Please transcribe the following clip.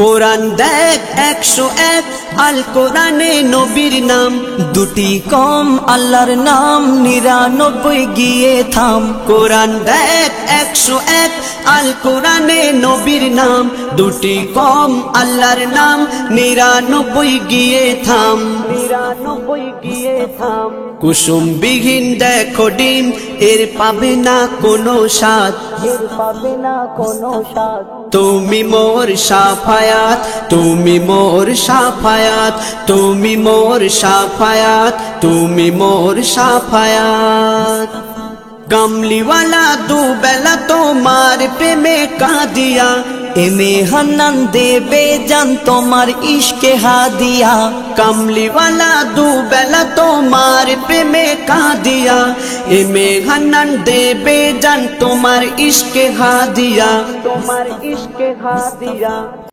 কোরআন দেখ 101 আল কোরআনে নবীর নাম, দুটি কম আল্লাহর নাম 99 গিয়ে থাম। কোরআন দেখ 101 আল কোরআনে নবীর নাম, দুটি কম আল্লাহর নাম 99 গিয়ে থাম। 99 গিয়ে থাম। কুসুম বিহীন দেখো ডিম, এর পাবে না কোনো স্বাদ, এর পাবে না কোনো স্বাদ। তুমি মোর শাফায়াত, তুমি মোর শাফায়াত, তুমি মোর শাফায়াত, তুমি মোর শাফায়াত। কামলিওয়ালা দুবেলা তোমার প্রেমে কাঁদিয়া, এমে হান্নান দেবে জান তোমার ইশকে হাদিয়া। কামলিওয়ালা দুবেলা তোমার প্রেমে কাঁদিয়া, এমে হান্নান দেবে জান তোমার ইশকে হাদিয়া, তোমার ইশকে হাদিয়া।